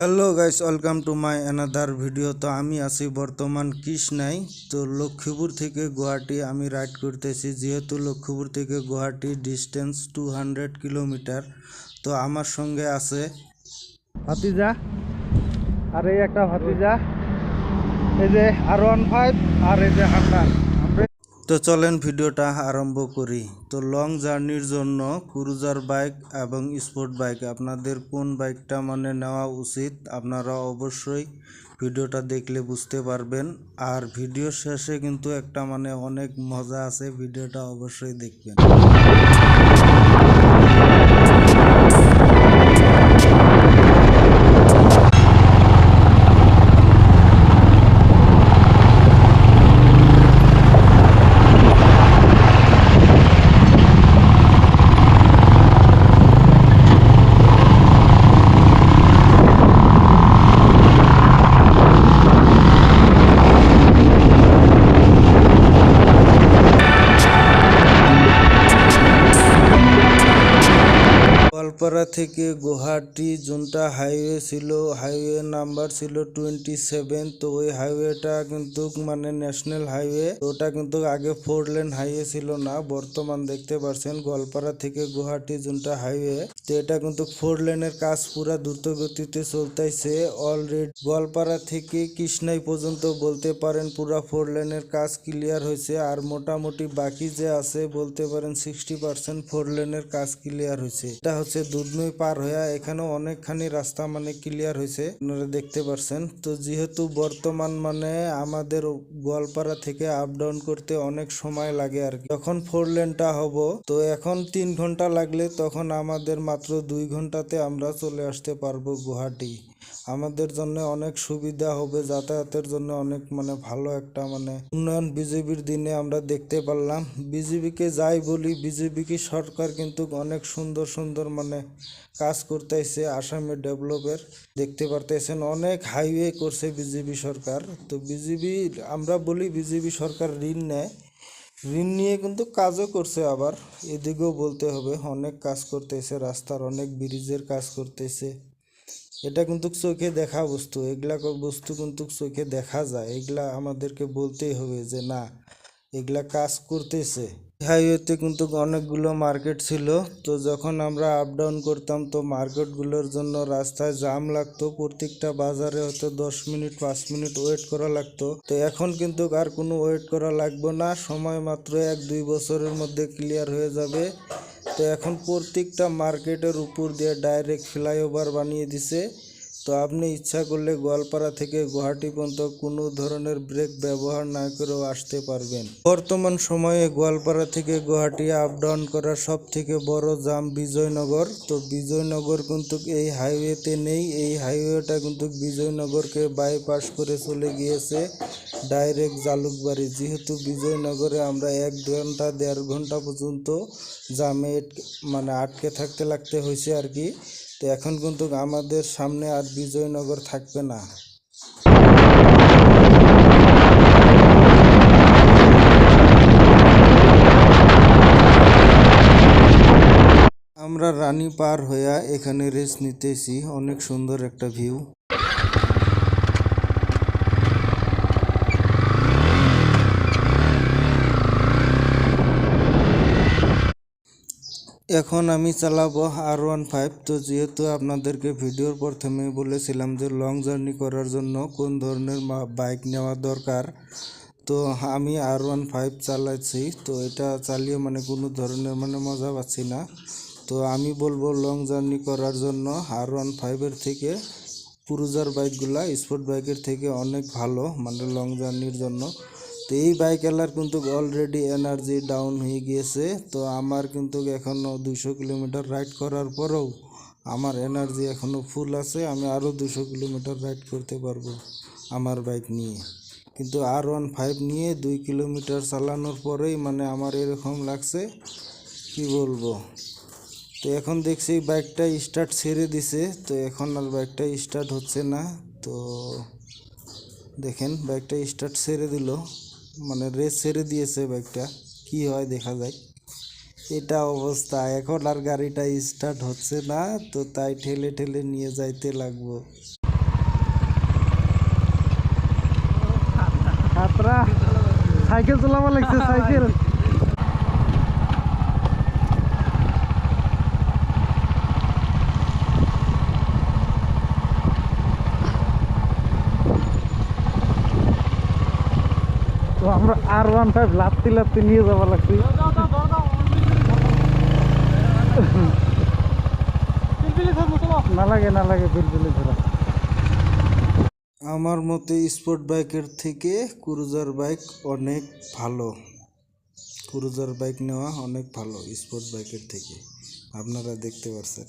Hello guys, welcome to my another video. তো আমি আছি বর্তমান কৃষ্ণায়। তো লক্ষ্মীপুর থেকে গুয়াহাটি আমি রাইড করতেছি, যেহেতু লক্ষ্মীপুর থেকে গুয়াহাটি ডিস্টেন্স 200 কিলোমিটার। তো আমার সঙ্গে আছে ভাতিজা, আর এই একটা ভাতিজা, এই যে R15 আর এই যে হান্ডার। তো চলেন ভিডিওটা আরম্ভ করি। তো লং জার্নির জন্য ক্রুজার বাইক এবং স্পোর্ট বাইক আপনাদের কোন বাইকটা নেওয়া উচিত, আপনারা অবশ্যই ভিডিওটা দেখলে বুঝতে পারবেন। আর ভিডিও শেষে কিন্তু একটা অনেক মজা আছে, ভিডিওটা অবশ্যই দেখবেন। গোয়ালপাড়া থেকে গুয়াহাটি যোনটা হাইওয়ে ছিল, হাইওয়ে নাম্বার ছিল 27। তো ওই হাইওয়েটা কিন্তু ন্যাশনাল হাইওয়ে। ওটা কিন্তু আগে 4 লেন হাইওয়ে ছিল না, বর্তমান দেখতে পাচ্ছেন গোয়ালপাড়া থেকে গুয়াহাটি যোনটা হাইওয়ে, তো এটা কিন্তু 4 লেনের কাজ পুরা দ্রুত গতিতে চলতেছে অলরেডি। গোয়ালপাড়া থেকে কৃষ্ণাই পর্যন্ত বলতে পারেন পুরা 4 লেনের কাজ ক্লিয়ার হয়েছে, আর মোটামুটি বাকি যে আছে বলতে পারেন 60% 4 লেনের কাজ ক্লিয়ার হয়েছে। এটা হচ্ছে দুধনই পার হয়ে এখানেও অনেকখানি রাস্তা ক্লিয়ার হয়েছে, আপনারা দেখতে পাচ্ছেন। তো যেহেতু বর্তমান আমাদের গোয়ালপাড়া থেকে আপ ডাউন করতে অনেক সময় লাগে আর কি, যখন 4 লেনটা হব, তো এখন 3 ঘন্টা লাগলে তখন আমাদের মাত্র 2 ঘন্টাতে আমরা চলে আসতে পারবো গুয়াহাটি। আমাদের জন্য অনেক সুবিধা হবে, যাতায়াতের জন্য অনেক ভালো একটা উন্নয়ন বিজেপির দিনে আমরা দেখতে পারলাম। বিজেপিকে যাই বলি, বিজেপি সরকার কিন্তু অনেক সুন্দর সুন্দর কাজ করতেছে আসামের ডেভেলপের। দেখতে পারতেছেন অনেক হাইওয়ে করছে বিজেপি সরকার। তো বিজেপি, আমরা বলি বিজেপি সরকার ঋণ নেয়, ঋণ নিয়ে কিন্তু কাজও করছে, আবার এদিকেও বলতে হবে অনেক কাজ করতেছে, রাস্তার অনেক ব্রিজের কাজ করতেছে। এটা কিন্তু চোখে দেখা বস্তু, এগুলা বস্তু কিন্তু চোখে দেখা যায়, এগুলা আমাদেরকে বলতেই হবে যে না, এগুলা কাজ করতেছে। হাইওয়েতে কিন্তু অনেকগুলো মার্কেট ছিল, তো যখন আমরা আপ ডাউন করতাম তো মার্কেটগুলোর জন্য রাস্তায় জাম লাগতো, প্রত্যেকটা বাজারে হয়তো 10 মিনিট 5 মিনিট ওয়েট করা লাগতো। তো এখন কিন্তু আর কোনো ওয়েট করা লাগবে না, সময় মাত্র 1-2 বছরের মধ্যে ক্লিয়ার হয়ে যাবে। তো এখন প্রত্যেকটা মার্কেটের উপর দিয়ে ডাইরেক্ট ফ্লাইওভার বানিয়ে দিছে। তো আপনি ইচ্ছা করলে গোয়ালপাড়া থেকে গুয়াহাটি পর্যন্ত কোনো ধরনের ব্রেক ব্যবহার না করেও আসতে পারবেন। বর্তমান সময়ে গোয়ালপাড়া থেকে গুয়াহাটি আপ ডাউন করার সব থেকে বড় জাম বিজয়নগর। তো বিজয়নগর কিন্তু এই হাইওয়েতে নেই, এই হাইওয়েটা কিন্তু বিজয়নগরকে বাইপাস করে চলে গিয়েছে ডাইরেক্ট জালুকবাড়ি। যেহেতু বিজয়নগরে আমরা 1 ঘন্টা 1.5 ঘন্টা পর্যন্ত জামে আটকে থাকতে হয়েছে আর কি। তো এখন কিন্তু আমাদের সামনে আর বিজয়নগর থাকবে না। আমরা রানী পার হইয়া এখানে রেস্ট নিতেছি, অনেক সুন্দর একটা ভিউ। এখন আমি চালাবো R15। তো যেহেতু আপনাদেরকে ভিডিওর প্রথমে বলেছিলাম যে লং জার্নি করার জন্য কোন ধরনের বাইক নেওয়া দরকার, তো আমি R15 চালাচ্ছি। তো এটা চালিয়ে কোনো ধরনের মজা পাচ্ছি না। তো আমি বলবো লং জার্নি করার জন্য R15-এর থেকে ক্রুজার বাইকগুলা স্পোর্ট বাইকের থেকে অনেক ভালো লং জার্নির জন্য। তো এই বাইকওয়ালার কিন্তু অলরেডি এনার্জি ডাউন হয়ে গিয়েছে। তো আমার কিন্তু এখনও 200 কিলোমিটার রাইড করার পরেও আমার এনার্জি এখনও ফুল আছে, আমি আরও 200 কিলোমিটার রাইড করতে পারবো আমার বাইক নিয়ে। কিন্তু R15 নিয়ে 2 কিলোমিটার চালানোর পরেই আমার এরকম লাগছে, কি বলবো। তো এখন দেখছি বাইকটা স্টার্ট ছেড়ে দিছে, তো এখন আর বাইকটা স্টার্ট হচ্ছে না। তো দেখেন বাইকটা স্টার্ট ছেড়ে দিল, রেস ছেড়ে দিয়েছে বাইকটা, কি হয় দেখা যায়। এটা অবস্থা, এখন আর গাড়িটা স্টার্ট হচ্ছে না, তো তাই ঠেলে ঠেলে নিয়ে যাইতে লাগবো। খাতরা সাইকেল চালাবা লাগছে, সাইকেল। তো আমরা R15 লাত্তি লাত্তি নিয়ে যাওয়া লাগছে। না লাগে না লাগে, পিলপিলি ধরা। আমার মতে স্পোর্ট বাইকের থেকে ক্রুজার বাইক অনেক ভালো। ক্রুজার বাইক নেওয়া অনেক ভালো স্পোর্ট বাইকের থেকে, আপনারা দেখতে পাচ্ছেন।